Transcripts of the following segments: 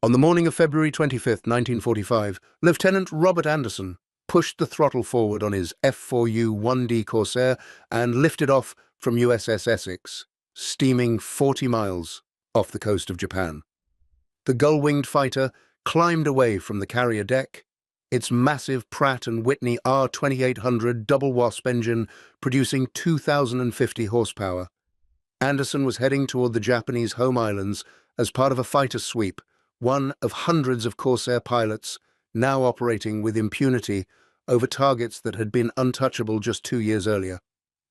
On the morning of February 25, 1945, Lieutenant Robert Anderson pushed the throttle forward on his F4U 1D Corsair and lifted off from USS Essex, steaming 40 miles off the coast of Japan. The gull-winged fighter climbed away from the carrier deck, its massive Pratt & Whitney R2800 double wasp engine producing 2,050 horsepower. Anderson was heading toward the Japanese home islands as part of a fighter sweep, one of hundreds of Corsair pilots now operating with impunity over targets that had been untouchable just 2 years earlier.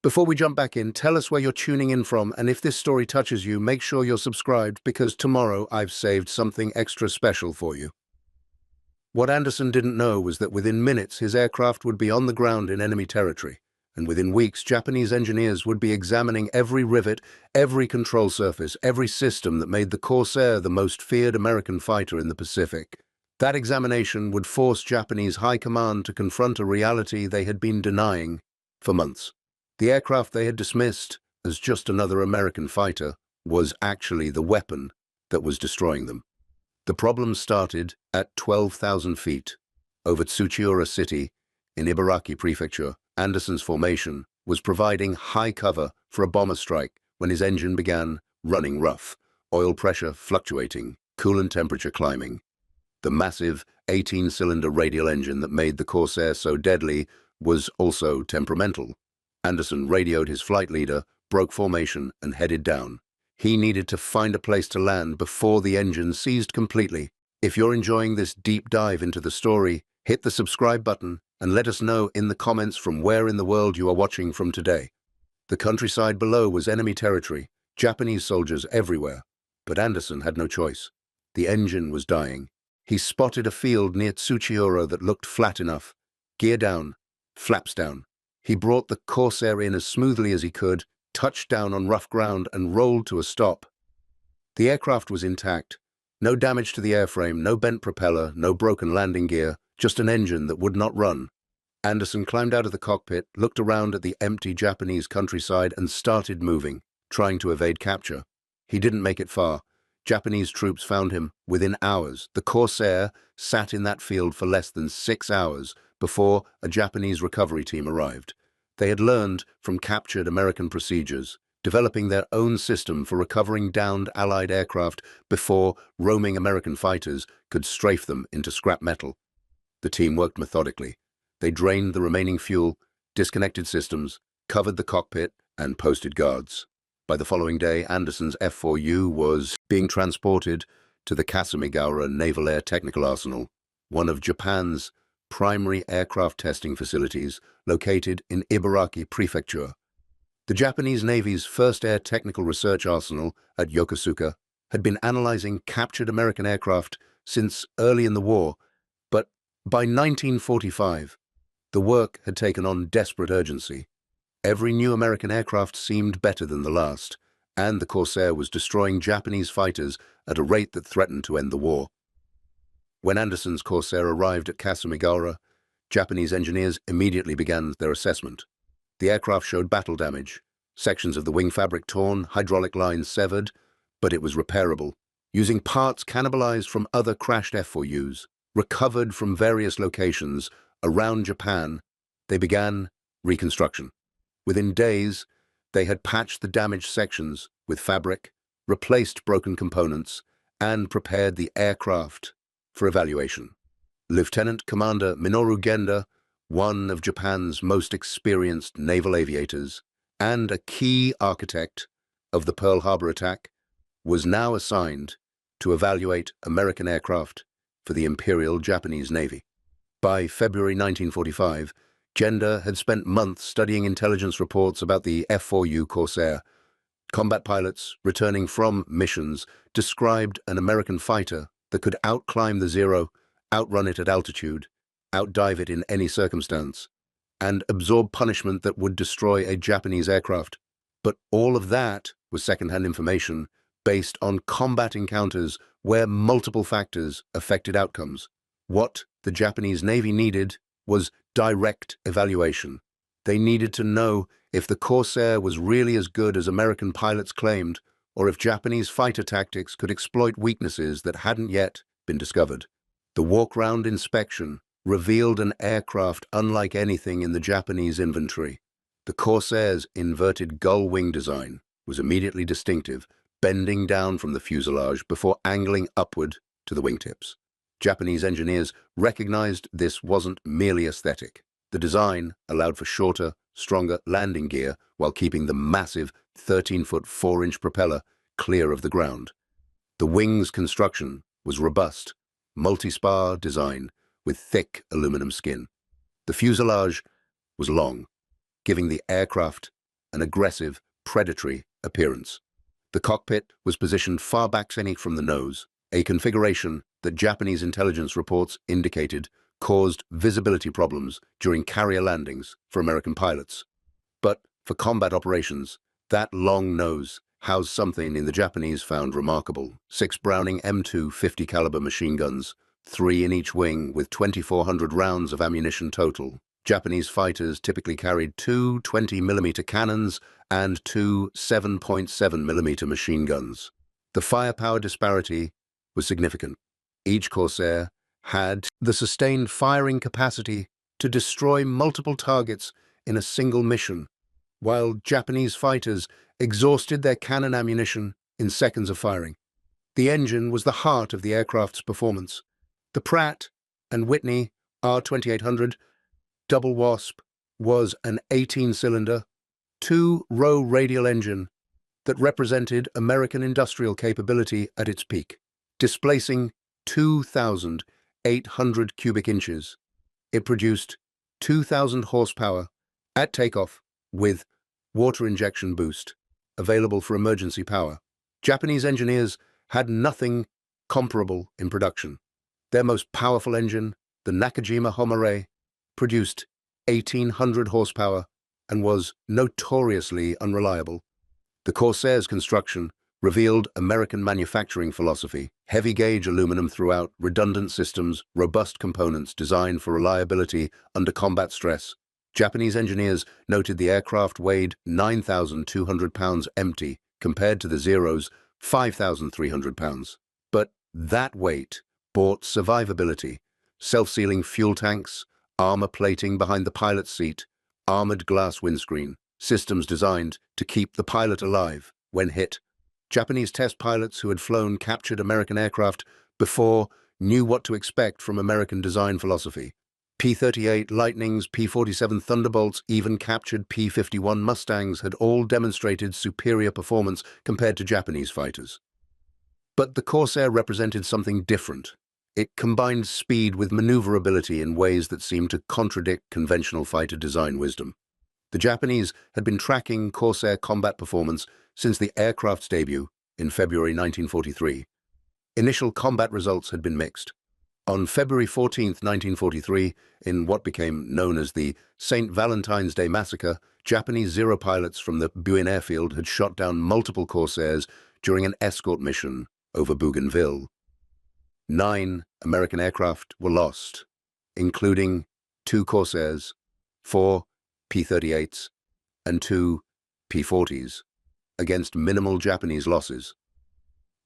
Before we jump back in, tell us where you're tuning in from, and if this story touches you, make sure you're subscribed because tomorrow I've saved something extra special for you. What Anderson didn't know was that within minutes his aircraft would be on the ground in enemy territory, and within weeks Japanese engineers would be examining every rivet, every control surface, every system that made the Corsair the most feared American fighter in the Pacific. That examination would force Japanese high command to confront a reality they had been denying for months. The aircraft they had dismissed as just another American fighter was actually the weapon that was destroying them. The problem started at 12,000 feet over Tsuchiura City in Ibaraki Prefecture. Anderson's formation was providing high cover for a bomber strike when his engine began running rough, oil pressure fluctuating, coolant temperature climbing. The massive 18-cylinder radial engine that made the Corsair so deadly was also temperamental. Anderson radioed his flight leader, broke formation, and headed down. He needed to find a place to land before the engine seized completely. If you're enjoying this deep dive into the story, hit the subscribe button and let us know in the comments from where in the world you are watching from today. The countryside below was enemy territory, Japanese soldiers everywhere. But Anderson had no choice. The engine was dying. He spotted a field near Tsuchiura that looked flat enough. Gear down, flaps down. He brought the Corsair in as smoothly as he could, touched down on rough ground and rolled to a stop. The aircraft was intact. No damage to the airframe, no bent propeller, no broken landing gear, just an engine that would not run. Anderson climbed out of the cockpit, looked around at the empty Japanese countryside and started moving, trying to evade capture. He didn't make it far. Japanese troops found him within hours. The Corsair sat in that field for less than 6 hours before a Japanese recovery team arrived. They had learned from captured American procedures, developing their own system for recovering downed Allied aircraft before roaming American fighters could strafe them into scrap metal. The team worked methodically. They drained the remaining fuel, disconnected systems, covered the cockpit, and posted guards. By the following day, Anderson's F4U was being transported to the Kasumigaura Naval Air Technical Arsenal, one of Japan's primary aircraft testing facilities located in Ibaraki Prefecture. The Japanese Navy's first air technical research arsenal at Yokosuka had been analyzing captured American aircraft since early in the war, but by 1945, the work had taken on desperate urgency. Every new American aircraft seemed better than the last, and the Corsair was destroying Japanese fighters at a rate that threatened to end the war. When Anderson's Corsair arrived at Kasumigaura, Japanese engineers immediately began their assessment. The aircraft showed battle damage, sections of the wing fabric torn, hydraulic lines severed, but it was repairable. Using parts cannibalized from other crashed F4Us, recovered from various locations around Japan, they began reconstruction. Within days, they had patched the damaged sections with fabric, replaced broken components, and prepared the aircraft for evaluation. Lieutenant Commander Minoru Genda, one of Japan's most experienced naval aviators and a key architect of the Pearl Harbor attack, was now assigned to evaluate American aircraft for the Imperial Japanese Navy. By February 1945, Genda had spent months studying intelligence reports about the F4U Corsair. Combat pilots returning from missions described an American fighter that could outclimb the Zero, outrun it at altitude, outdive it in any circumstance, and absorb punishment that would destroy a Japanese aircraft. But all of that was second-hand information based on combat encounters where multiple factors affected outcomes. What the Japanese Navy needed was direct evaluation. They needed to know if the Corsair was really as good as American pilots claimed, or if Japanese fighter tactics could exploit weaknesses that hadn't yet been discovered. The walk-round inspection revealed an aircraft unlike anything in the Japanese inventory. The Corsair's inverted gull wing design was immediately distinctive, bending down from the fuselage before angling upward to the wingtips. Japanese engineers recognized this wasn't merely aesthetic. The design allowed for shorter, stronger landing gear while keeping the massive 13-foot 4-inch propeller clear of the ground. The wing's construction was robust, multi-spar design with thick aluminum skin. The fuselage was long, giving the aircraft an aggressive, predatory appearance. The cockpit was positioned far back from the nose, a configuration that Japanese intelligence reports indicated caused visibility problems during carrier landings for American pilots. But for combat operations, that long nose housed something the Japanese found remarkable: 6 Browning M2 50 caliber machine guns, 3 in each wing with 2,400 rounds of ammunition total. Japanese fighters typically carried 2 20mm cannons and 2 7.7mm machine guns. The firepower disparity was significant. Each Corsair had the sustained firing capacity to destroy multiple targets in a single mission, while Japanese fighters exhausted their cannon ammunition in seconds of firing. The engine was the heart of the aircraft's performance. The Pratt & Whitney R2800 Double Wasp was an 18-cylinder, 2-row radial engine that represented American industrial capability at its peak, displacing 2,800 cubic inches. It produced 2,000 horsepower at takeoff with water injection boost, available for emergency power. Japanese engineers had nothing comparable in production. Their most powerful engine, the Nakajima Homare, produced 1,800 horsepower and was notoriously unreliable. The Corsair's construction revealed American manufacturing philosophy: heavy-gauge aluminum throughout, redundant systems, robust components designed for reliability under combat stress. Japanese engineers noted the aircraft weighed 9,200 pounds empty compared to the Zero's 5,300 pounds. But that weight brought survivability: self-sealing fuel tanks, armor plating behind the pilot's seat, armored glass windscreen, systems designed to keep the pilot alive when hit. Japanese test pilots who had flown captured American aircraft before knew what to expect from American design philosophy. P-38 Lightnings, P-47 Thunderbolts, even captured P-51 Mustangs had all demonstrated superior performance compared to Japanese fighters. But the Corsair represented something different. It combined speed with maneuverability in ways that seemed to contradict conventional fighter design wisdom. The Japanese had been tracking Corsair combat performance since the aircraft's debut in February 1943. Initial combat results had been mixed. On February 14, 1943, in what became known as the St. Valentine's Day Massacre, Japanese Zero pilots from the Buin airfield had shot down multiple Corsairs during an escort mission over Bougainville. 9 American aircraft were lost, including 2 Corsairs, 4 P-38s, and 2 P-40s, against minimal Japanese losses.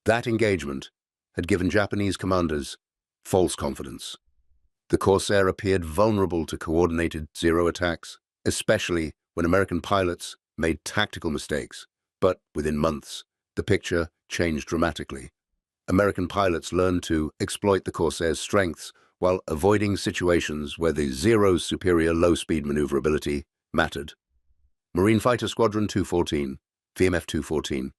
That engagement had given Japanese commanders false confidence. The Corsair appeared vulnerable to coordinated Zero attacks, especially when American pilots made tactical mistakes. But within months, the picture changed dramatically. American pilots learned to exploit the Corsair's strengths while avoiding situations where the Zero's superior low-speed maneuverability mattered. Marine Fighter Squadron 214, VMF 214,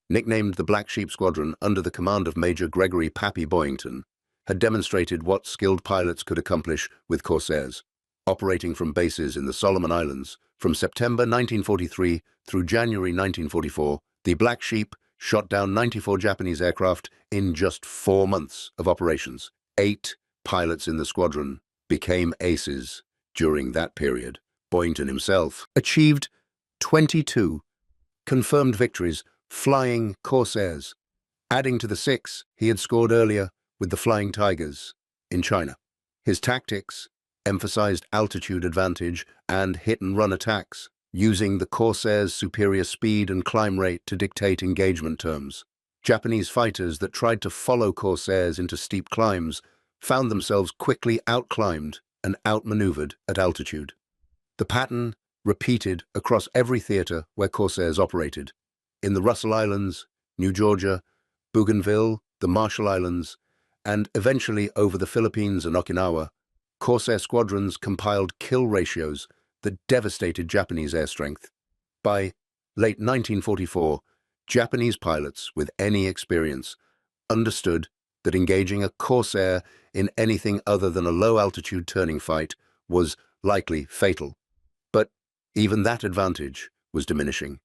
nicknamed the Black Sheep Squadron under the command of Major Gregory Pappy Boyington, had demonstrated what skilled pilots could accomplish with Corsairs. Operating from bases in the Solomon Islands from September 1943 through January 1944, the Black Sheep shot down 94 Japanese aircraft in just 4 months of operations. 8 pilots in the squadron became aces during that period. Boynton himself achieved 22 confirmed victories flying Corsairs, adding to the 6 he had scored earlier with the Flying Tigers in China. His tactics emphasized altitude advantage and hit-and-run attacks, using the Corsair's superior speed and climb rate to dictate engagement terms. Japanese fighters that tried to follow Corsairs into steep climbs found themselves quickly outclimbed and outmaneuvered at altitude. The pattern repeated across every theater where Corsairs operated. In the Russell Islands, New Georgia, Bougainville, the Marshall Islands, and eventually over the Philippines and Okinawa, Corsair squadrons compiled kill ratios that devastated Japanese air strength. By late 1944, Japanese pilots with any experience understood that engaging a Corsair in anything other than a low-altitude turning fight was likely fatal. But even that advantage was diminishing.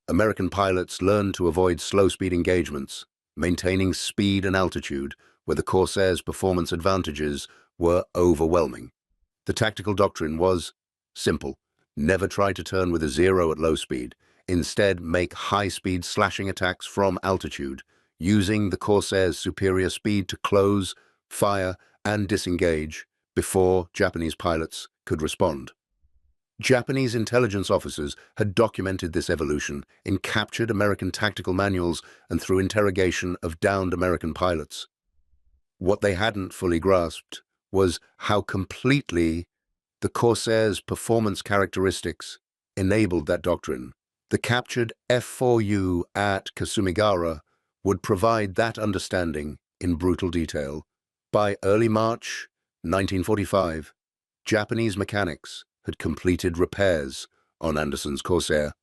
American pilots learned to avoid slow-speed engagements, maintaining speed and altitude where the Corsair's performance advantages were overwhelming. The tactical doctrine was simple. Never try to turn with a zero at low speed. Instead, make high-speed slashing attacks from altitude, using the Corsair's superior speed to close, fire, and disengage before Japanese pilots could respond. Japanese intelligence officers had documented this evolution in captured American tactical manuals and through interrogation of downed American pilots. What they hadn't fully grasped was how completely the Corsair's performance characteristics enabled that doctrine. The captured F4U at Kasumigara would provide that understanding in brutal detail. By early March 1945, Japanese mechanics had completed repairs on Anderson's Corsair.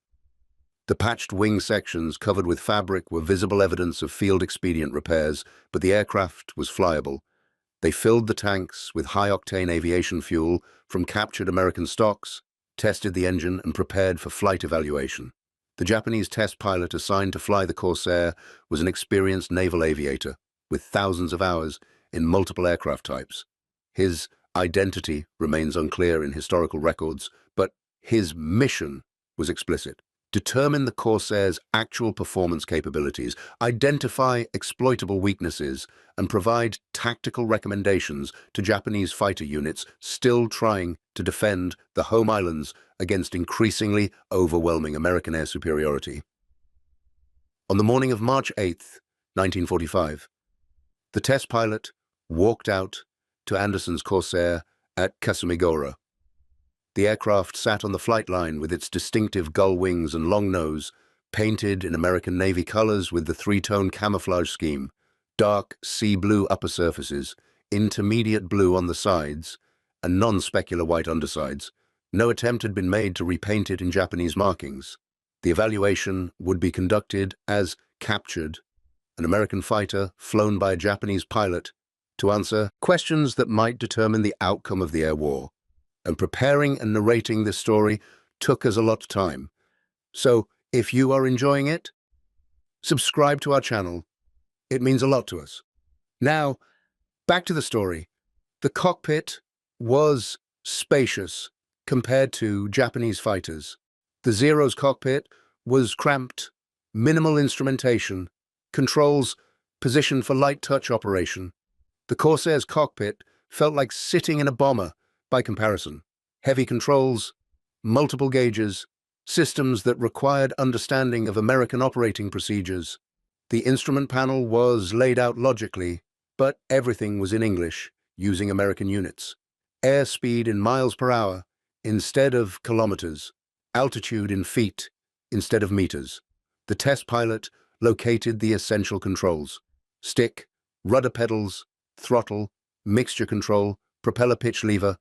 The patched wing sections covered with fabric were visible evidence of field-expedient repairs, but the aircraft was flyable. They filled the tanks with high-octane aviation fuel from captured American stocks, tested the engine, and prepared for flight evaluation. The Japanese test pilot assigned to fly the Corsair was an experienced naval aviator with thousands of hours in multiple aircraft types. His identity remains unclear in historical records, but his mission was explicit. Determine the Corsair's actual performance capabilities, identify exploitable weaknesses, and provide tactical recommendations to Japanese fighter units still trying to defend the home islands against increasingly overwhelming American air superiority. On the morning of March 8, 1945, the test pilot walked out to Anderson's Corsair at Kasumigara. The aircraft sat on the flight line with its distinctive gull wings and long nose, painted in American Navy colors with the three-tone camouflage scheme, dark sea blue upper surfaces, intermediate blue on the sides, and non-specular white undersides. No attempt had been made to repaint it in Japanese markings. The evaluation would be conducted as captured, an American fighter flown by a Japanese pilot to answer questions that might determine the outcome of the air war. And preparing and narrating this story took us a lot of time. So, if you are enjoying it, subscribe to our channel. It means a lot to us. Now, back to the story. The cockpit was spacious compared to Japanese fighters. The Zero's cockpit was cramped, minimal instrumentation, controls positioned for light touch operation. The Corsair's cockpit felt like sitting in a bomber by comparison. Heavy controls, multiple gauges, systems that required understanding of American operating procedures. The instrument panel was laid out logically, but everything was in English, using American units. Airspeed in miles per hour instead of kilometers. Altitude in feet instead of meters. The test pilot located the essential controls: stick, rudder pedals, throttle, mixture control, propeller pitch lever,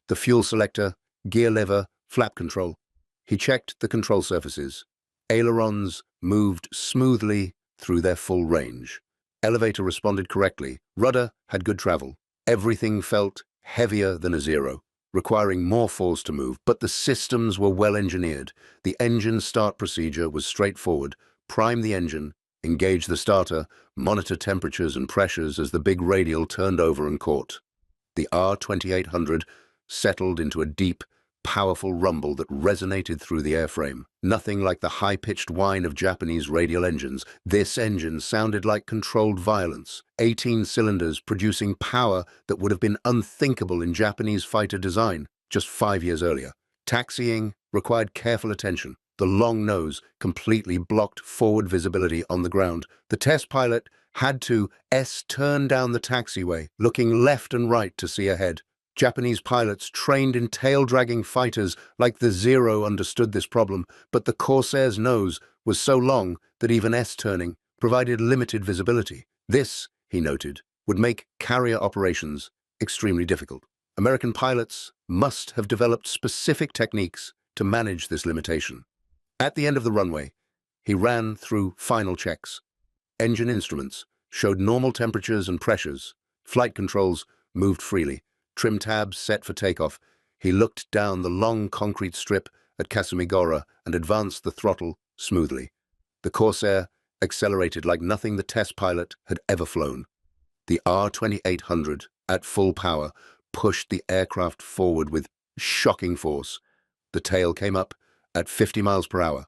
the fuel selector, gear lever, flap control. He checked the control surfaces. Ailerons moved smoothly through their full range. Elevator responded correctly. Rudder had good travel. Everything felt heavier than a Zero, requiring more force to move, but the systems were well engineered. The engine start procedure was straightforward. Prime the engine, engage the starter, monitor temperatures and pressures as the big radial turned over and caught. The R-2800 settled into a deep, powerful rumble that resonated through the airframe. Nothing like the high-pitched whine of Japanese radial engines. This engine sounded like controlled violence, 18 cylinders producing power that would have been unthinkable in Japanese fighter design just 5 years earlier. Taxiing required careful attention. The long nose completely blocked forward visibility on the ground. The test pilot had to turn down the taxiway, looking left and right to see ahead. Japanese pilots trained in tail-dragging fighters like the Zero understood this problem, but the Corsair's nose was so long that even S-turning provided limited visibility. This, he noted, would make carrier operations extremely difficult. American pilots must have developed specific techniques to manage this limitation. At the end of the runway, he ran through final checks. Engine instruments showed normal temperatures and pressures. Flight controls moved freely. Trim tabs set for takeoff. He looked down the long concrete strip at Kasumigora and advanced the throttle smoothly. The Corsair accelerated like nothing the test pilot had ever flown. The R-2800, at full power, pushed the aircraft forward with shocking force. The tail came up at 50 miles per hour.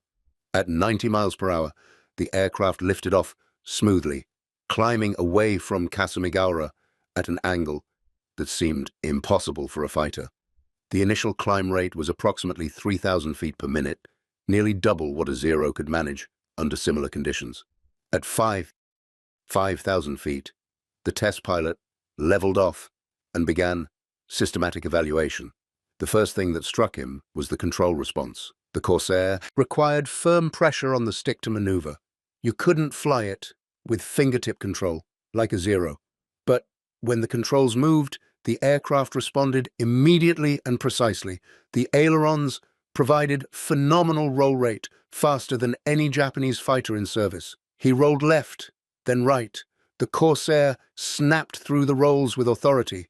At 90 miles per hour, the aircraft lifted off smoothly, climbing away from Kasumigara at an angle that seemed impossible for a fighter. The initial climb rate was approximately 3,000 feet per minute, nearly double what a Zero could manage under similar conditions. At 5,000 feet, the test pilot leveled off and began systematic evaluation. The first thing that struck him was the control response. The Corsair required firm pressure on the stick to maneuver. You couldn't fly it with fingertip control, like a Zero. But when the controls moved, the aircraft responded immediately and precisely. The ailerons provided phenomenal roll rate, faster than any Japanese fighter in service. He rolled left, then right. The Corsair snapped through the rolls with authority.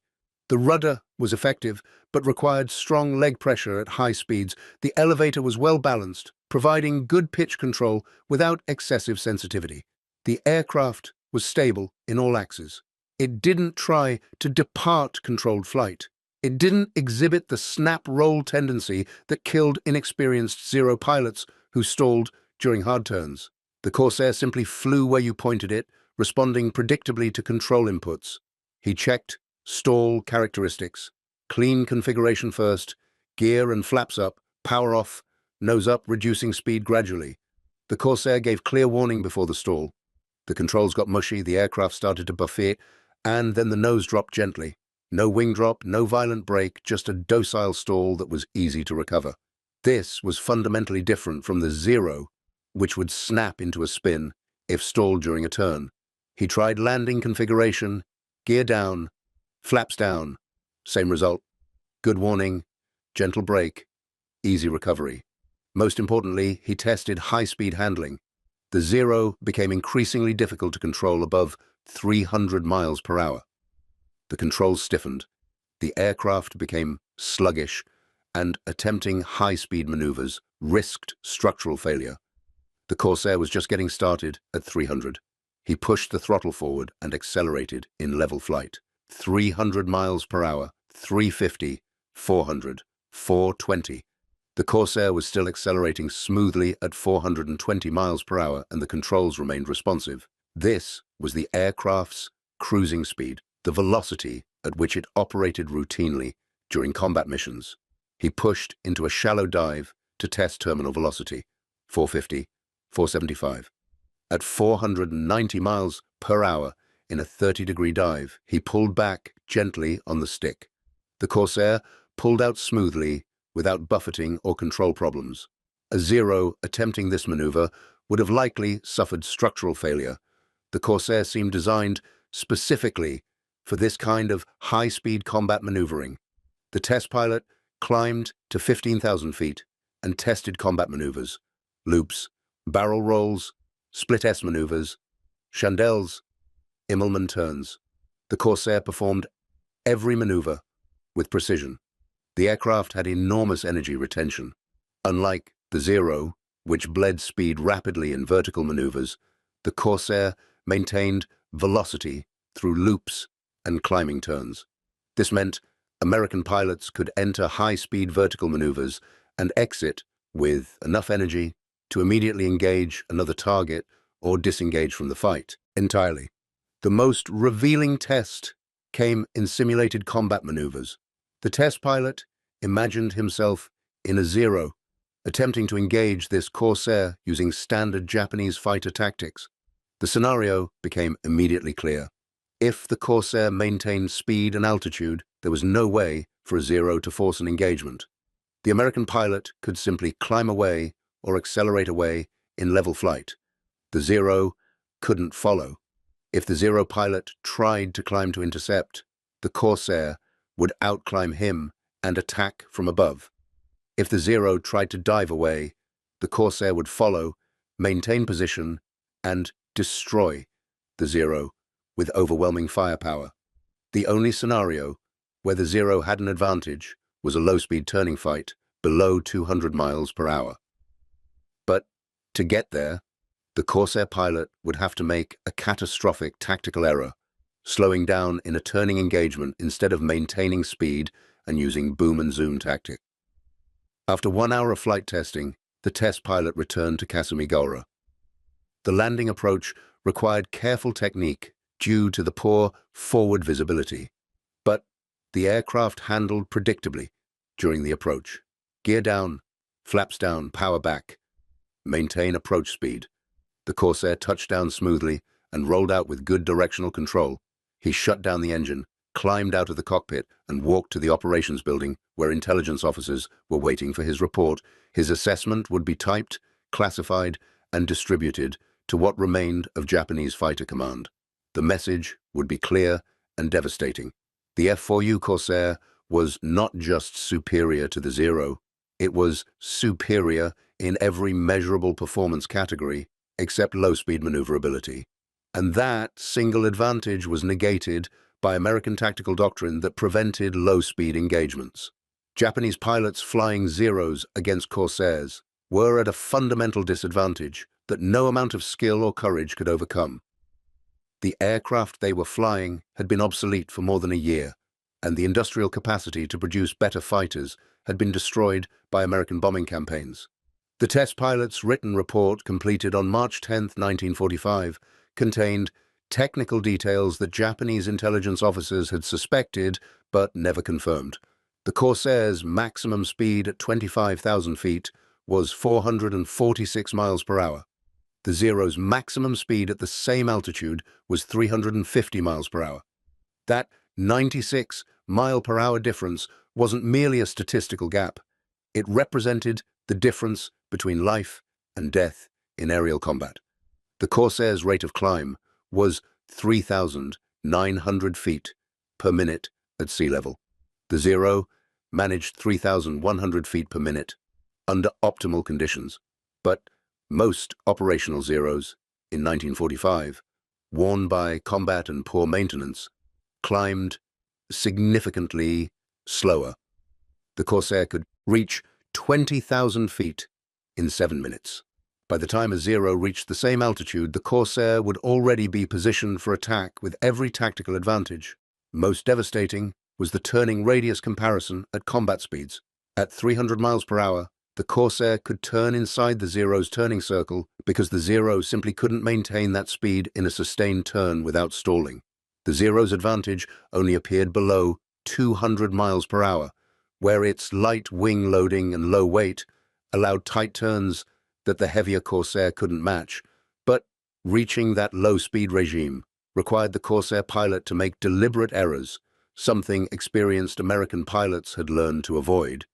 The rudder was effective, but required strong leg pressure at high speeds. The elevator was well balanced, providing good pitch control without excessive sensitivity. The aircraft was stable in all axes. It didn't try to depart controlled flight. It didn't exhibit the snap-roll tendency that killed inexperienced Zero pilots who stalled during hard turns. The Corsair simply flew where you pointed it, responding predictably to control inputs. He checked stall characteristics: clean configuration first, gear and flaps up, power off, nose up, reducing speed gradually. The Corsair gave clear warning before the stall. The controls got mushy, the aircraft started to buffet, and then the nose dropped gently. No wing drop, no violent brake, just a docile stall that was easy to recover. This was fundamentally different from the Zero, which would snap into a spin if stalled during a turn. He tried landing configuration, gear down, flaps down. Same result. Good warning, gentle brake, easy recovery. Most importantly, he tested high-speed handling. The Zero became increasingly difficult to control above 300 miles per hour. The controls stiffened. The aircraft became sluggish, and attempting high-speed maneuvers risked structural failure. The Corsair was just getting started at 300. He pushed the throttle forward and accelerated in level flight. 300 miles per hour, 350, 400, 420. The Corsair was still accelerating smoothly at 420 miles per hour, and the controls remained responsive. This was the aircraft's cruising speed, the velocity at which it operated routinely during combat missions. He pushed into a shallow dive to test terminal velocity, 450, 475. At 490 miles per hour in a 30-degree dive, he pulled back gently on the stick. The Corsair pulled out smoothly without buffeting or control problems. A Zero attempting this maneuver would have likely suffered structural failure. The Corsair seemed designed specifically for this kind of high-speed combat maneuvering. The test pilot climbed to 15,000 feet and tested combat maneuvers: loops, barrel rolls, split S maneuvers, chandelles, Immelman turns. The Corsair performed every maneuver with precision. The aircraft had enormous energy retention. Unlike the Zero, which bled speed rapidly in vertical maneuvers, the Corsair maintained velocity through loops and climbing turns. This meant American pilots could enter high-speed vertical maneuvers and exit with enough energy to immediately engage another target or disengage from the fight entirely. The most revealing test came in simulated combat maneuvers. The test pilot imagined himself in a Zero, attempting to engage this Corsair using standard Japanese fighter tactics. The scenario became immediately clear. If the Corsair maintained speed and altitude, there was no way for a Zero to force an engagement. The American pilot could simply climb away or accelerate away in level flight. The Zero couldn't follow. If the Zero pilot tried to climb to intercept, the Corsair would outclimb him and attack from above. If the Zero tried to dive away, the Corsair would follow, maintain position, and destroy the Zero with overwhelming firepower. The only scenario where the Zero had an advantage was a low-speed turning fight below 200 miles per hour. But to get there, the Corsair pilot would have to make a catastrophic tactical error, slowing down in a turning engagement instead of maintaining speed and using boom and zoom tactic. After 1 hour of flight testing, the test pilot returned to Kasumigahara. The landing approach required careful technique due to the poor forward visibility, but the aircraft handled predictably during the approach. Gear down, flaps down, power back. Maintain approach speed. The Corsair touched down smoothly and rolled out with good directional control. He shut down the engine, climbed out of the cockpit, and walked to the operations building where intelligence officers were waiting for his report. His assessment would be typed, classified, and distributed to what remained of Japanese fighter command. The message would be clear and devastating. The F4U Corsair was not just superior to the Zero, it was superior in every measurable performance category except low-speed maneuverability. And that single advantage was negated by American tactical doctrine that prevented low-speed engagements. Japanese pilots flying Zeros against Corsairs were at a fundamental disadvantage that no amount of skill or courage could overcome. The aircraft they were flying had been obsolete for more than a year, and the industrial capacity to produce better fighters had been destroyed by American bombing campaigns. The test pilot's written report, completed on March 10, 1945, contained technical details that Japanese intelligence officers had suspected but never confirmed. The Corsair's maximum speed at 25,000 feet was 446 miles per hour. The Zero's maximum speed at the same altitude was 350 miles per hour. That 96 mile per hour difference wasn't merely a statistical gap. It represented the difference between life and death in aerial combat. The Corsair's rate of climb was 3,900 feet per minute at sea level. The Zero managed 3,100 feet per minute under optimal conditions, but most operational Zeros in 1945, worn by combat and poor maintenance, climbed significantly slower. The Corsair could reach 20,000 feet in 7 minutes. By the time a Zero reached the same altitude, the Corsair would already be positioned for attack with every tactical advantage. Most devastating was the turning radius comparison at combat speeds. At 300 miles per hour, the Corsair could turn inside the Zero's turning circle because the Zero simply couldn't maintain that speed in a sustained turn without stalling. The Zero's advantage only appeared below 200 miles per hour, where its light wing loading and low weight allowed tight turns that the heavier Corsair couldn't match. But reaching that low-speed regime required the Corsair pilot to make deliberate errors, something experienced American pilots had learned to avoid.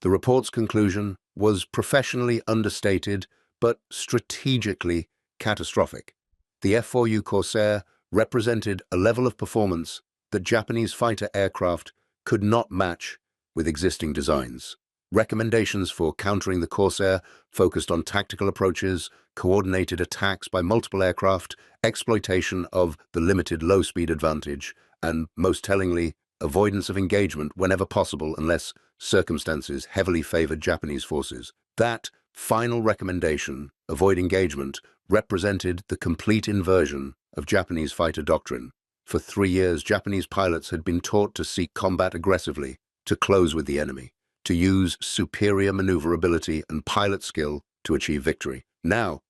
The report's conclusion was professionally understated but strategically catastrophic. The F4U Corsair represented a level of performance that Japanese fighter aircraft could not match with existing designs. Recommendations for countering the Corsair focused on tactical approaches, coordinated attacks by multiple aircraft, exploitation of the limited low-speed advantage, and, most tellingly, avoidance of engagement whenever possible unless circumstances heavily favored Japanese forces. That final recommendation, avoid engagement, represented the complete inversion of Japanese fighter doctrine. For 3 years, Japanese pilots had been taught to seek combat aggressively, to close with the enemy, to use superior maneuverability and pilot skill to achieve victory. Now,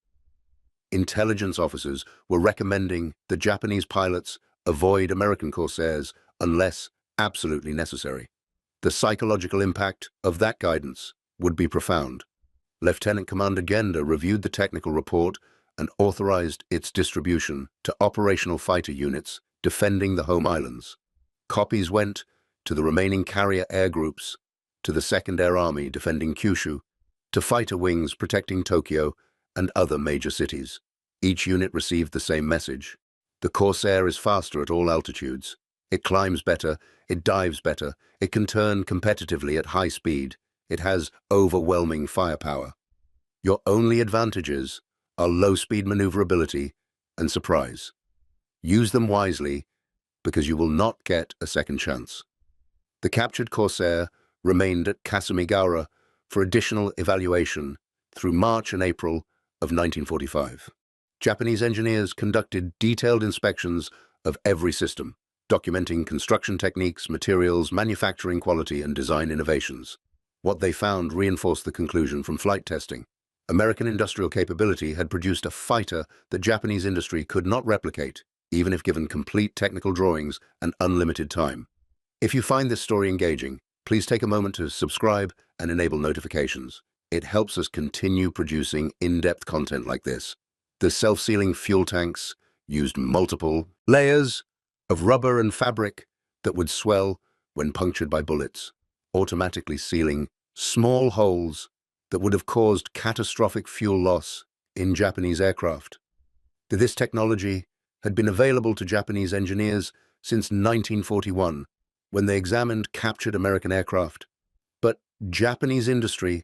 intelligence officers were recommending that Japanese pilots avoid American Corsairs unless absolutely necessary. The psychological impact of that guidance would be profound. Lieutenant Commander Genda reviewed the technical report and authorized its distribution to operational fighter units defending the home islands. Copies went to the remaining carrier air groups, to the 2nd Air Army defending Kyushu, to fighter wings protecting Tokyo and other major cities. Each unit received the same message. The Corsair is faster at all altitudes. It climbs better, it dives better, it can turn competitively at high speed. It has overwhelming firepower. Your only advantages are low-speed maneuverability and surprise. Use them wisely, because you will not get a second chance. The captured Corsair remained at Kasumigaura for additional evaluation through March and April of 1945. Japanese engineers conducted detailed inspections of every system, documenting construction techniques, materials, manufacturing quality, and design innovations. What they found reinforced the conclusion from flight testing. American industrial capability had produced a fighter that Japanese industry could not replicate, even if given complete technical drawings and unlimited time. If you find this story engaging, please take a moment to subscribe and enable notifications. It helps us continue producing in-depth content like this. The self-sealing fuel tanks used multiple layers of rubber and fabric that would swell when punctured by bullets, automatically sealing small holes that would have caused catastrophic fuel loss in Japanese aircraft. This technology had been available to Japanese engineers since 1941, when they examined captured American aircraft. But Japanese industry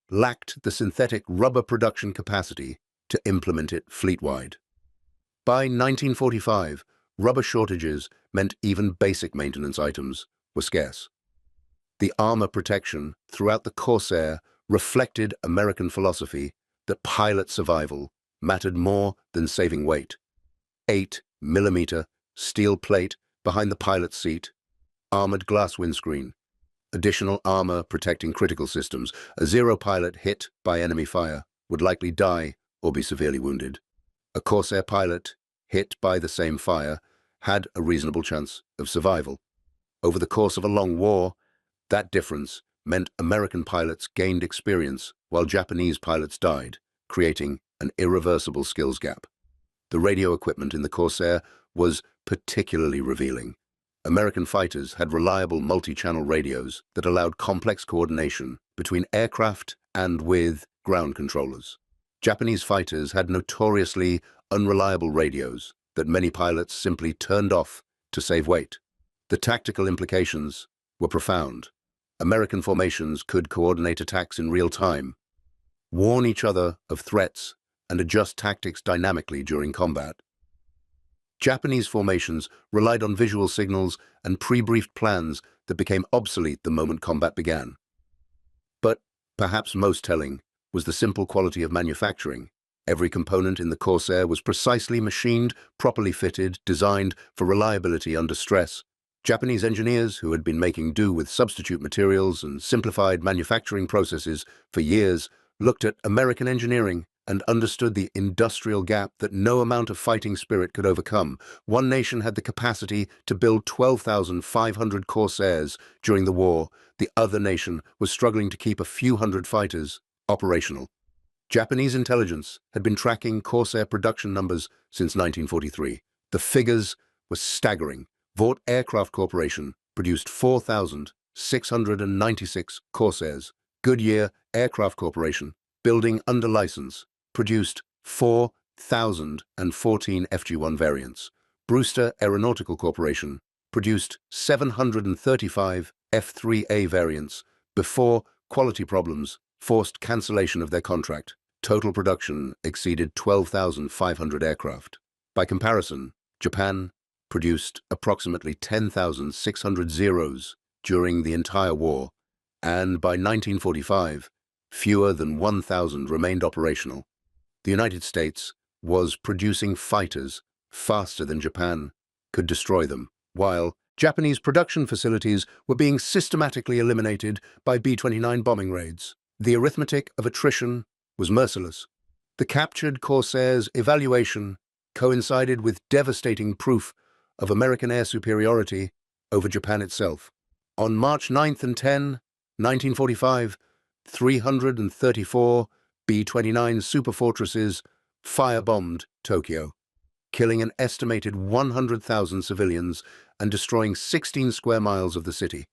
lacked the synthetic rubber production capacity to implement it fleet-wide. By 1945, rubber shortages meant even basic maintenance items were scarce. The armor protection throughout the Corsair reflected American philosophy that pilot survival mattered more than saving weight. 8mm steel plate behind the pilot's seat, armored glass windscreen, additional armor protecting critical systems. A zero pilot hit by enemy fire would likely die or be severely wounded. A Corsair pilot hit by the same fire had a reasonable chance of survival. Over the course of a long war, that difference meant American pilots gained experience while Japanese pilots died, creating an irreversible skills gap. The radio equipment in the Corsair was particularly revealing. American fighters had reliable multi-channel radios that allowed complex coordination between aircraft and with ground controllers. Japanese fighters had notoriously unreliable radios that many pilots simply turned off to save weight. The tactical implications were profound. American formations could coordinate attacks in real time, warn each other of threats, and adjust tactics dynamically during combat. Japanese formations relied on visual signals and pre-briefed plans that became obsolete the moment combat began. But perhaps most telling was the simple quality of manufacturing. Every component in the Corsair was precisely machined, properly fitted, designed for reliability under stress. Japanese engineers who had been making do with substitute materials and simplified manufacturing processes for years looked at American engineering and understood the industrial gap that no amount of fighting spirit could overcome. One nation had the capacity to build 12,500 Corsairs during the war. The other nation was struggling to keep a few hundred fighters operational. Japanese intelligence had been tracking Corsair production numbers since 1943. The figures were staggering. Vought Aircraft Corporation produced 4,696 Corsairs. Goodyear Aircraft Corporation, building under license, produced 4,014 FG-1 variants. Brewster Aeronautical Corporation produced 735 F-3A variants before quality problems forced cancellation of their contract. Total production exceeded 12,500 aircraft. By comparison, Japan produced approximately 10,600 Zeros during the entire war, and by 1945, fewer than 1,000 remained operational. The United States was producing fighters faster than Japan could destroy them, while Japanese production facilities were being systematically eliminated by B-29 bombing raids. The arithmetic of attrition was merciless. The captured Corsair's evaluation coincided with devastating proof of American air superiority over Japan itself. On March 9th and 10, 1945, 334 B-29 superfortresses firebombed Tokyo, killing an estimated 100,000 civilians and destroying 16 square miles of the city.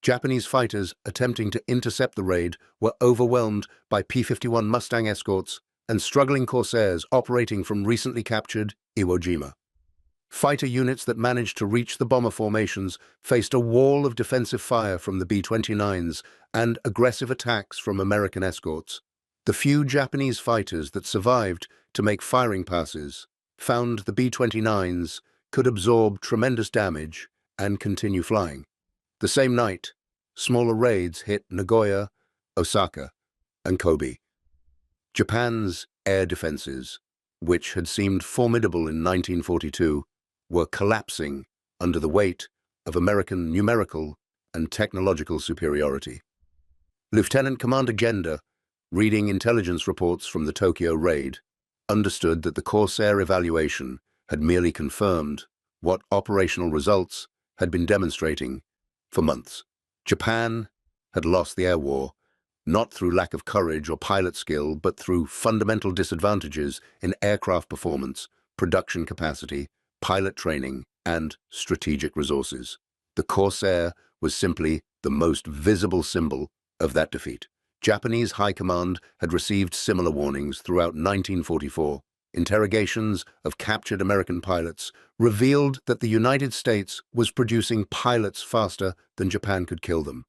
Japanese fighters attempting to intercept the raid were overwhelmed by P-51 Mustang escorts and struggling Corsairs operating from recently captured Iwo Jima. Fighter units that managed to reach the bomber formations faced a wall of defensive fire from the B-29s and aggressive attacks from American escorts. The few Japanese fighters that survived to make firing passes found the B-29s could absorb tremendous damage and continue flying. The same night, smaller raids hit Nagoya, Osaka, and Kobe. Japan's air defenses, which had seemed formidable in 1942, were collapsing under the weight of American numerical and technological superiority. Lieutenant Commander Genda, reading intelligence reports from the Tokyo raid, understood that the Corsair evaluation had merely confirmed what operational results had been demonstrating for months. Japan had lost the air war, not through lack of courage or pilot skill, but through fundamental disadvantages in aircraft performance, production capacity, pilot training, and strategic resources. The Corsair was simply the most visible symbol of that defeat. Japanese High Command had received similar warnings throughout 1944. Interrogations of captured American pilots revealed that the United States was producing pilots faster than Japan could kill them.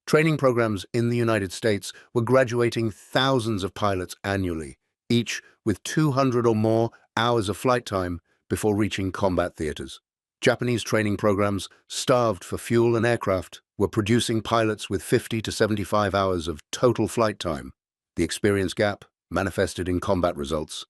Training programs in the United States were graduating thousands of pilots annually, each with 200 or more hours of flight time before reaching combat theaters. Japanese training programs, starved for fuel and aircraft, were producing pilots with 50 to 75 hours of total flight time. The experience gap manifested in combat results.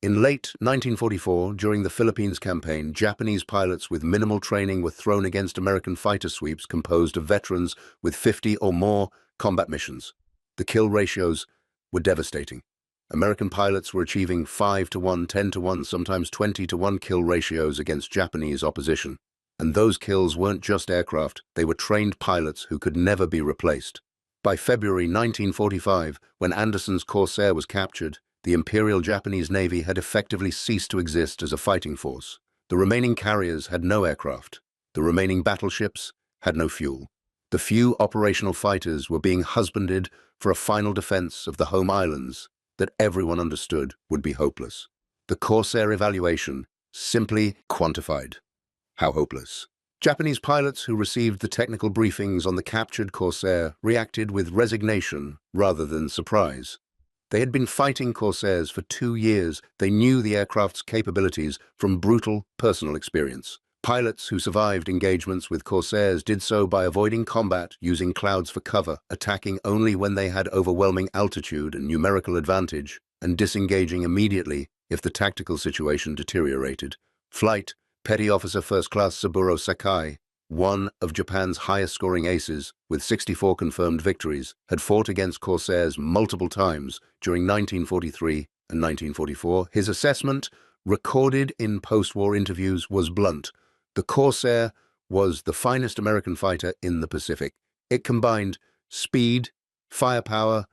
In late 1944, during the Philippines campaign, Japanese pilots with minimal training were thrown against American fighter sweeps composed of veterans with 50 or more combat missions. The kill ratios were devastating. American pilots were achieving 5-to-1, 10-to-1, sometimes 20-to-1 kill ratios against Japanese opposition. And those kills weren't just aircraft, they were trained pilots who could never be replaced. By February 1945, when Anderson's Corsair was captured, the Imperial Japanese Navy had effectively ceased to exist as a fighting force. The remaining carriers had no aircraft. The remaining battleships had no fuel. The few operational fighters were being husbanded for a final defense of the home islands that everyone understood would be hopeless. The Corsair evaluation simply quantified how hopeless. Japanese pilots who received the technical briefings on the captured Corsair reacted with resignation rather than surprise. They had been fighting Corsairs for 2 years. They knew the aircraft's capabilities from brutal personal experience. Pilots who survived engagements with Corsairs did so by avoiding combat, using clouds for cover, attacking only when they had overwhelming altitude and numerical advantage, and disengaging immediately if the tactical situation deteriorated. Flight Petty Officer First Class Saburo Sakai, one of Japan's highest-scoring aces, with 64 confirmed victories, had fought against Corsairs multiple times during 1943 and 1944. His assessment, recorded in post-war interviews, was blunt. The Corsair was the finest American fighter in the Pacific. It combined speed, firepower,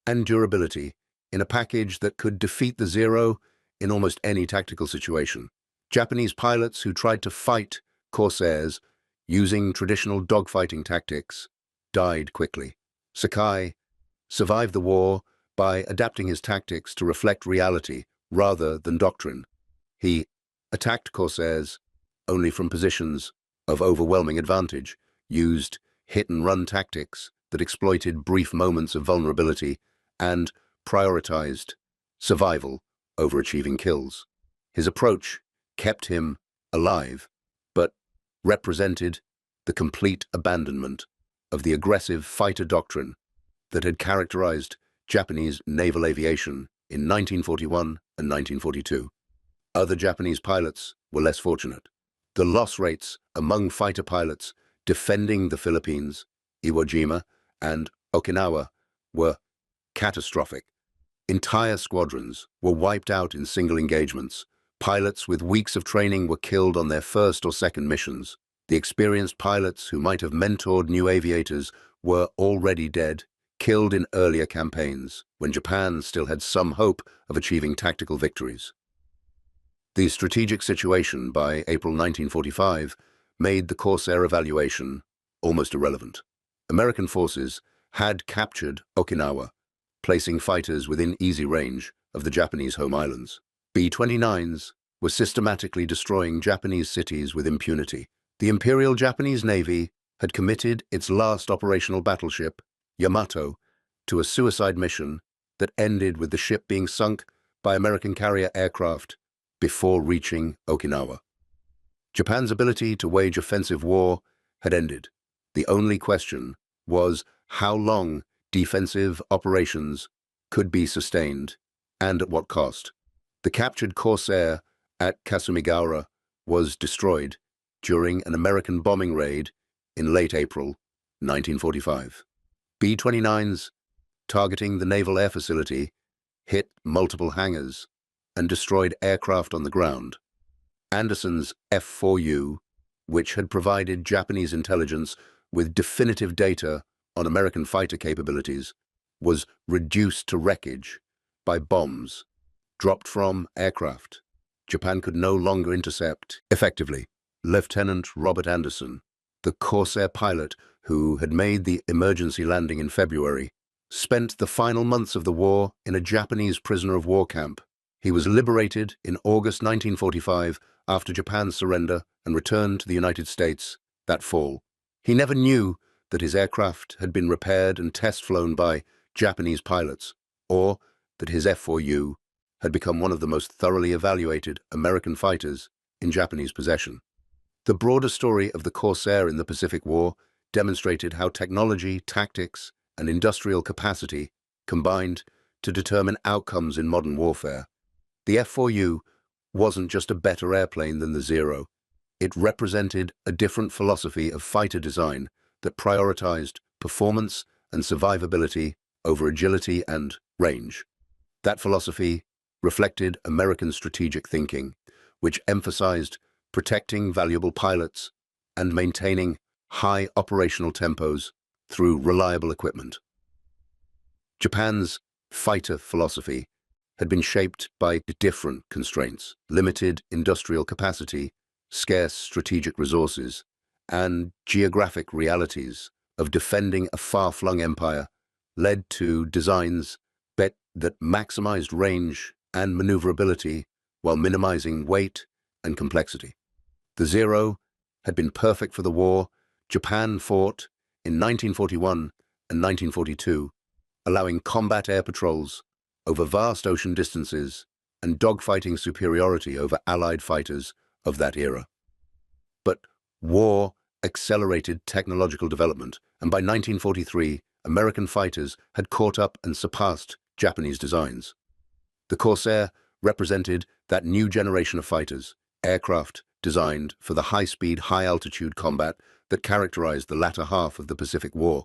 and durability in a package that could defeat the Zero in almost any tactical situation. Japanese pilots who tried to fight Corsairs using traditional dogfighting tactics died quickly. Sakai survived the war by adapting his tactics to reflect reality rather than doctrine. He attacked Corsairs only from positions of overwhelming advantage, used hit-and-run tactics that exploited brief moments of vulnerability, and prioritized survival over achieving kills. His approach kept him alive, but represented the complete abandonment of the aggressive fighter doctrine that had characterized Japanese naval aviation in 1941 and 1942. Other Japanese pilots were less fortunate. The loss rates among fighter pilots defending the Philippines, Iwo Jima, and Okinawa were catastrophic. Entire squadrons were wiped out in single engagements. Pilots with weeks of training were killed on their first or second missions. The experienced pilots who might have mentored new aviators were already dead, killed in earlier campaigns, when Japan still had some hope of achieving tactical victories. The strategic situation by April 1945 made the Corsair evaluation almost irrelevant. American forces had captured Okinawa, placing fighters within easy range of the Japanese home islands. B-29s were systematically destroying Japanese cities with impunity. The Imperial Japanese Navy had committed its last operational battleship, Yamato, to a suicide mission that ended with the ship being sunk by American carrier aircraft before reaching Okinawa. Japan's ability to wage offensive war had ended. The only question was how long defensive operations could be sustained and at what cost. The captured Corsair at Kasumigaura was destroyed during an American bombing raid in late April 1945. B-29s targeting the Naval Air Facility hit multiple hangars and destroyed aircraft on the ground. Anderson's F4U, which had provided Japanese intelligence with definitive data on American fighter capabilities, was reduced to wreckage by bombs dropped from aircraft Japan could no longer intercept effectively. Lieutenant Robert Anderson, the Corsair pilot who had made the emergency landing in February, spent the final months of the war in a Japanese prisoner of war camp. He was liberated in August 1945 after Japan's surrender and returned to the United States that fall. He never knew that his aircraft had been repaired and test-flown by Japanese pilots, or that his F4U had become one of the most thoroughly evaluated American fighters in Japanese possession. The broader story of the Corsair in the Pacific War demonstrated how technology, tactics, and industrial capacity combined to determine outcomes in modern warfare. The F4U wasn't just a better airplane than the Zero. It represented a different philosophy of fighter design that prioritized performance and survivability over agility and range. That philosophy reflected American strategic thinking, which emphasized protecting valuable pilots and maintaining high operational tempos through reliable equipment. Japan's fighter philosophy had been shaped by different constraints: limited industrial capacity, scarce strategic resources, and geographic realities of defending a far-flung empire led to designs that maximized range and maneuverability while minimizing weight and complexity. The Zero had been perfect for the war Japan fought in 1941 and 1942, allowing combat air patrols over vast ocean distances and dogfighting superiority over Allied fighters of that era. But war accelerated technological development, and by 1943, American fighters had caught up and surpassed Japanese designs. The Corsair represented that new generation of fighters, aircraft designed for the high-speed, high-altitude combat that characterized the latter half of the Pacific War.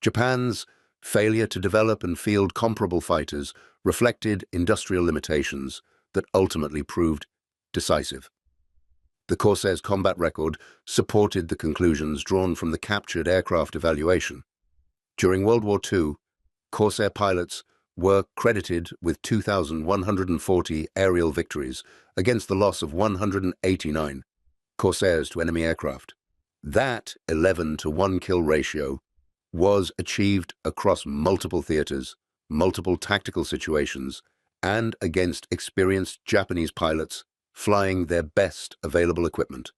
Japan's failure to develop and field comparable fighters reflected industrial limitations that ultimately proved decisive. The Corsair's combat record supported the conclusions drawn from the captured aircraft evaluation. During World War II, Corsair pilots were credited with 2,140 aerial victories against the loss of 189 Corsairs to enemy aircraft. That 11-to-1 kill ratio was achieved across multiple theaters, multiple tactical situations, and against experienced Japanese pilots flying their best available equipment.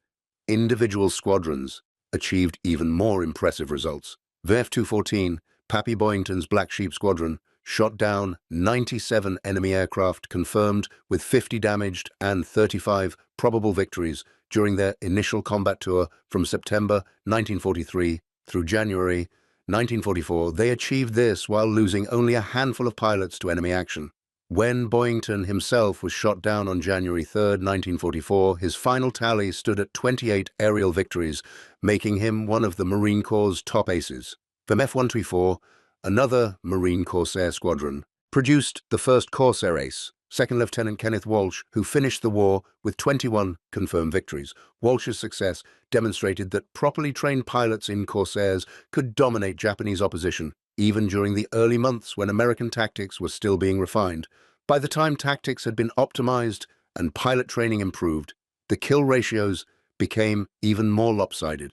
Individual squadrons achieved even more impressive results. VF-214, Pappy Boyington's Black Sheep Squadron, shot down 97 enemy aircraft, confirmed with 50 damaged and 35 probable victories during their initial combat tour from September 1943 through January 1944. They achieved this while losing only a handful of pilots to enemy action. When Boyington himself was shot down on January 3, 1944, his final tally stood at 28 aerial victories, making him one of the Marine Corps' top aces. From F-134, another Marine Corsair squadron, produced the first Corsair ace, Second Lieutenant Kenneth Walsh, who finished the war with 21 confirmed victories. Walsh's success demonstrated that properly trained pilots in Corsairs could dominate Japanese opposition even during the early months when American tactics were still being refined. By the time tactics had been optimized and pilot training improved, the kill ratios became even more lopsided.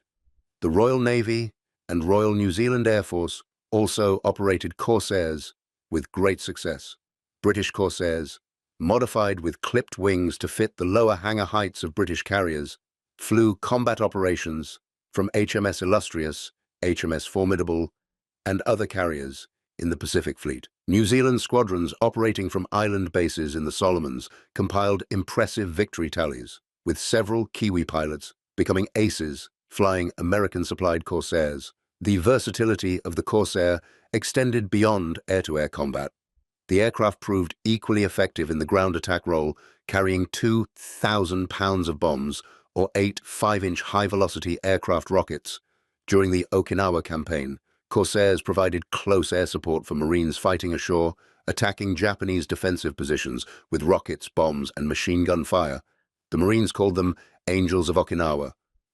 The Royal Navy and Royal New Zealand Air Force also operated Corsairs with great success. British Corsairs, modified with clipped wings to fit the lower hangar heights of British carriers, flew combat operations from HMS Illustrious, HMS Formidable, and other carriers in the Pacific Fleet. New Zealand squadrons operating from island bases in the Solomons compiled impressive victory tallies, with several Kiwi pilots becoming aces flying American-supplied Corsairs. The versatility of the Corsair extended beyond air-to-air combat. The aircraft proved equally effective in the ground attack role, carrying 2,000 pounds of bombs or 8 5-inch high-velocity aircraft rockets. During the Okinawa campaign, Corsairs provided close air support for Marines fighting ashore, attacking Japanese defensive positions with rockets, bombs, and machine gun fire. The Marines called them Angels of Okinawa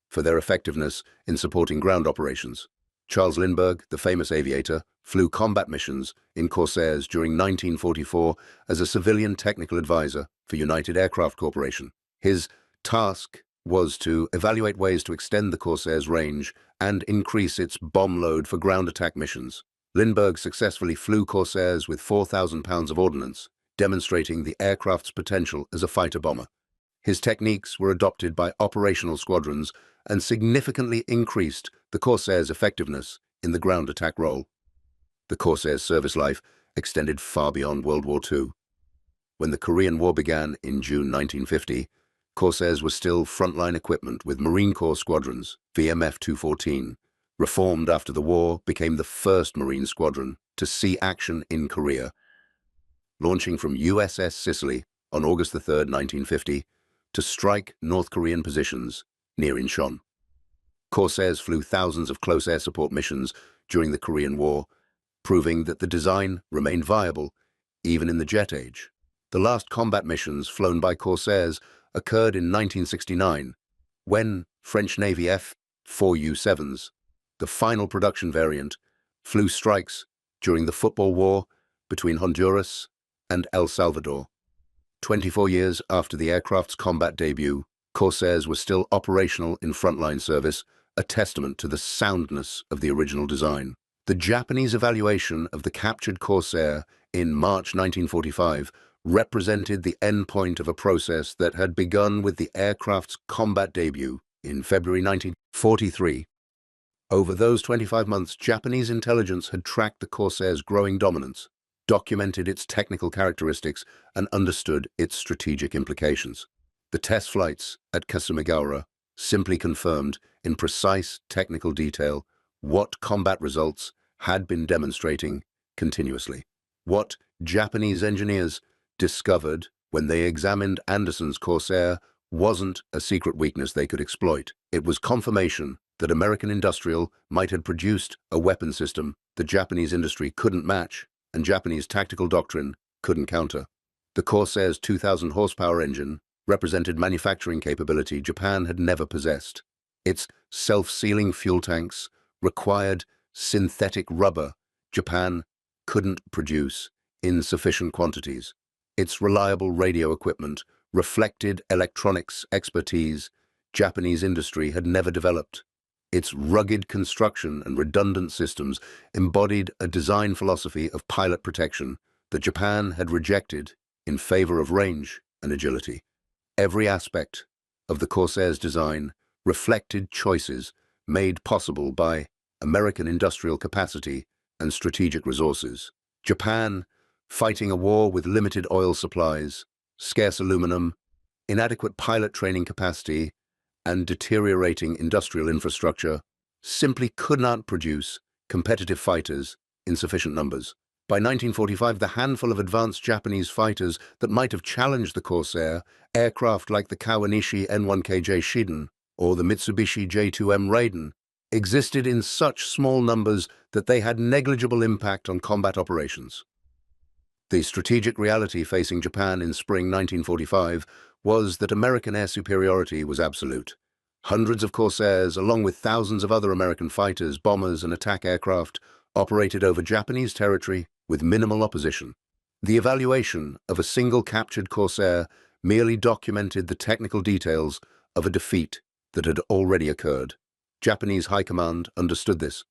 for their effectiveness in supporting ground operations. Charles Lindbergh, the famous aviator, flew combat missions in Corsairs during 1944 as a civilian technical advisor for United Aircraft Corporation. His task was to evaluate ways to extend the Corsair's range and increase its bomb load for ground attack missions. Lindbergh successfully flew Corsairs with 4,000 pounds of ordnance, demonstrating the aircraft's potential as a fighter bomber. His techniques were adopted by operational squadrons and significantly increased the Corsair's effectiveness in the ground attack role. The Corsair's service life extended far beyond World War II. When the Korean War began in June 1950, Corsairs were still frontline equipment with Marine Corps squadrons. VMF 214, reformed after the war, became the first Marine squadron to see action in Korea. Launching from USS Sicily on August 3, 1950, to strike North Korean positions near Incheon. Corsairs flew thousands of close air support missions during the Korean War, proving that the design remained viable even in the jet age. The last combat missions flown by Corsairs occurred in 1969, when French Navy F4U-7s, the final production variant, flew strikes during the football war between Honduras and El Salvador. 24 years after the aircraft's combat debut, Corsairs were still operational in frontline service, a testament to the soundness of the original design. The Japanese evaluation of the captured Corsair in March 1945 represented the endpoint of a process that had begun with the aircraft's combat debut in February 1943. Over those 25 months, Japanese intelligence had tracked the Corsair's growing dominance, documented its technical characteristics, and understood its strategic implications. The test flights at Kasumigaura simply confirmed, in precise technical detail, what combat results had been demonstrating continuously. What Japanese engineers discovered when they examined Anderson's Corsair wasn't a secret weakness they could exploit. It was confirmation that American industrial might have produced a weapon system the Japanese industry couldn't match and Japanese tactical doctrine couldn't counter. The Corsair's 2,000 horsepower engine represented manufacturing capability Japan had never possessed. Its self-sealing fuel tanks required synthetic rubber Japan couldn't produce in sufficient quantities. Its reliable radio equipment reflected electronics expertise Japanese industry had never developed. Its rugged construction and redundant systems embodied a design philosophy of pilot protection that Japan had rejected in favor of range and agility. Every aspect of the Corsair's design reflected choices made possible by American industrial capacity and strategic resources. Japan, fighting a war with limited oil supplies, scarce aluminum, inadequate pilot training capacity, and deteriorating industrial infrastructure, simply could not produce competitive fighters in sufficient numbers. By 1945, the handful of advanced Japanese fighters that might have challenged the Corsair, aircraft like the Kawanishi N1KJ Shiden or the Mitsubishi J2M Raiden, existed in such small numbers that they had negligible impact on combat operations. The strategic reality facing Japan in spring 1945 was that American air superiority was absolute. Hundreds of Corsairs, along with thousands of other American fighters, bombers, and attack aircraft, operated over Japanese territory with minimal opposition. The evaluation of a single captured Corsair merely documented the technical details of a defeat that had already occurred. Japanese High Command understood this.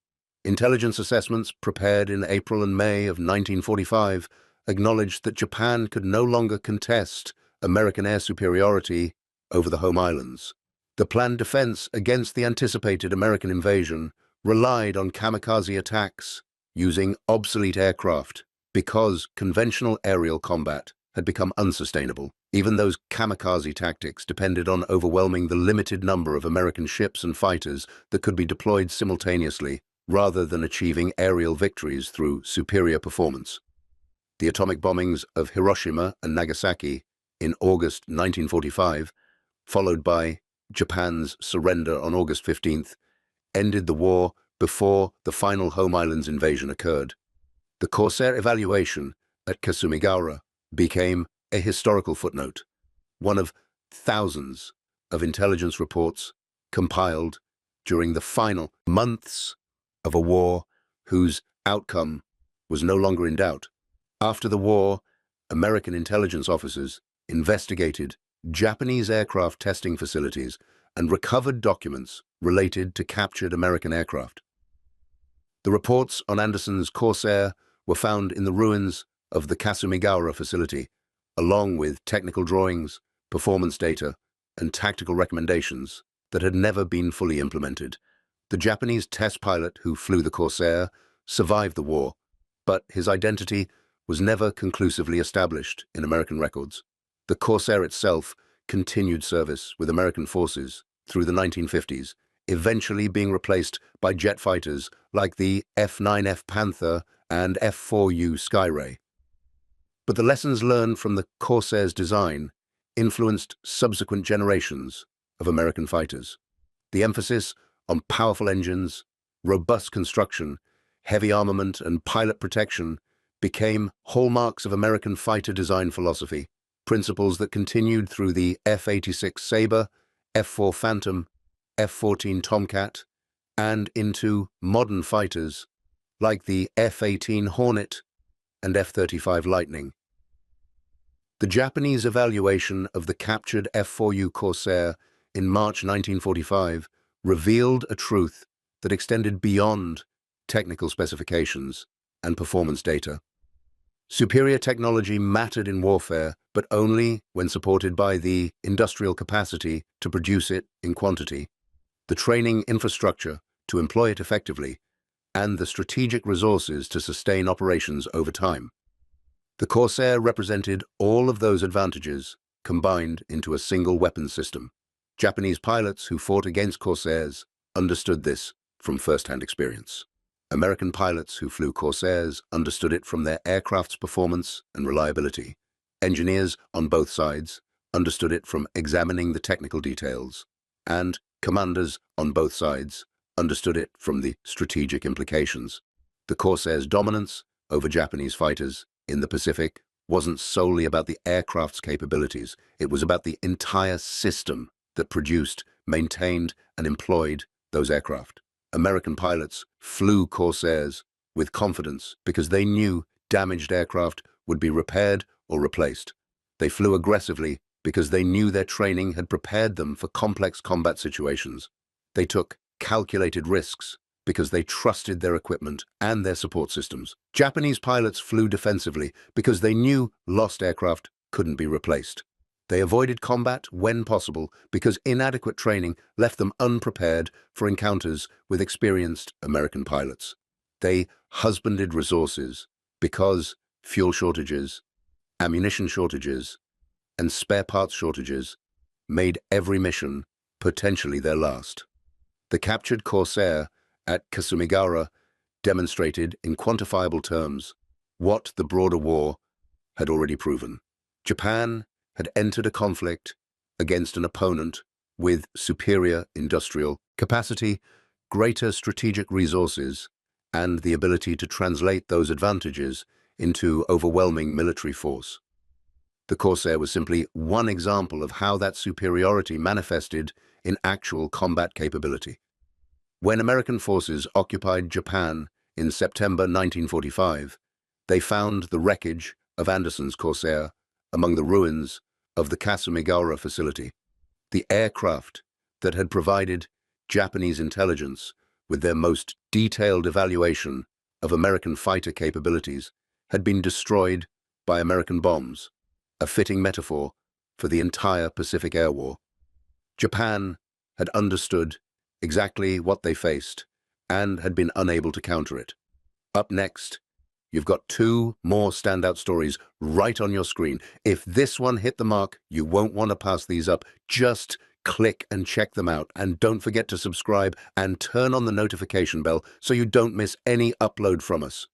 Intelligence assessments prepared in April and May of 1945 acknowledged that Japan could no longer contest American air superiority over the home islands. The planned defense against the anticipated American invasion relied on kamikaze attacks using obsolete aircraft because conventional aerial combat had become unsustainable. Even those kamikaze tactics depended on overwhelming the limited number of American ships and fighters that could be deployed simultaneously, rather than achieving aerial victories through superior performance. The atomic bombings of Hiroshima and Nagasaki in August 1945, followed by Japan's surrender on August 15th, ended the war before the final home islands invasion occurred. The Corsair evaluation at Kasumigaura became a historical footnote, one of thousands of intelligence reports compiled during the final months of a war whose outcome was no longer in doubt. After the war, American intelligence officers investigated Japanese aircraft testing facilities and recovered documents related to captured American aircraft. The reports on Anderson's Corsair were found in the ruins of the Kasumigaura facility, along with technical drawings, performance data, and tactical recommendations that had never been fully implemented. The Japanese test pilot who flew the Corsair survived the war, but his identity was never conclusively established in American records. The Corsair itself continued service with American forces through the 1950s, eventually being replaced by jet fighters like the F-9F Panther and F-4U Skyray. But the lessons learned from the Corsair's design influenced subsequent generations of American fighters. The emphasis on powerful engines, robust construction, heavy armament, and pilot protection became hallmarks of American fighter design philosophy, principles that continued through the F-86 Sabre, F-4 Phantom, F-14 Tomcat, and into modern fighters like the F-18 Hornet and F-35 Lightning. The Japanese evaluation of the captured F-4U Corsair in March 1945 revealed a truth that extended beyond technical specifications and performance data. Superior technology mattered in warfare, but only when supported by the industrial capacity to produce it in quantity, the training infrastructure to employ it effectively, and the strategic resources to sustain operations over time. The Corsair represented all of those advantages combined into a single weapons system. Japanese pilots who fought against Corsairs understood this from first-hand experience. American pilots who flew Corsairs understood it from their aircraft's performance and reliability. Engineers on both sides understood it from examining the technical details, and commanders on both sides understood it from the strategic implications. The Corsair's dominance over Japanese fighters in the Pacific wasn't solely about the aircraft's capabilities. It was about the entire system that produced, maintained, and employed those aircraft. American pilots flew Corsairs with confidence because they knew damaged aircraft would be repaired or replaced. They flew aggressively because they knew their training had prepared them for complex combat situations. They took calculated risks because they trusted their equipment and their support systems. Japanese pilots flew defensively because they knew lost aircraft couldn't be replaced. They avoided combat when possible because inadequate training left them unprepared for encounters with experienced American pilots. They husbanded resources because fuel shortages, ammunition shortages, and spare parts shortages made every mission potentially their last. The captured Corsair at Kasumigaura demonstrated in quantifiable terms what the broader war had already proven. Japan had entered a conflict against an opponent with superior industrial capacity, greater strategic resources, and the ability to translate those advantages into overwhelming military force. The Corsair was simply one example of how that superiority manifested in actual combat capability. When American forces occupied Japan in September 1945, they found the wreckage of Anderson's Corsair among the ruins of the Kasamigaura facility. The aircraft that had provided Japanese intelligence with their most detailed evaluation of American fighter capabilities had been destroyed by American bombs, a fitting metaphor for the entire Pacific Air War. Japan had understood exactly what they faced and had been unable to counter it. Up next, you've got two more standout stories right on your screen. If this one hit the mark, you won't want to pass these up. Just click and check them out. And don't forget to subscribe and turn on the notification bell so you don't miss any upload from us.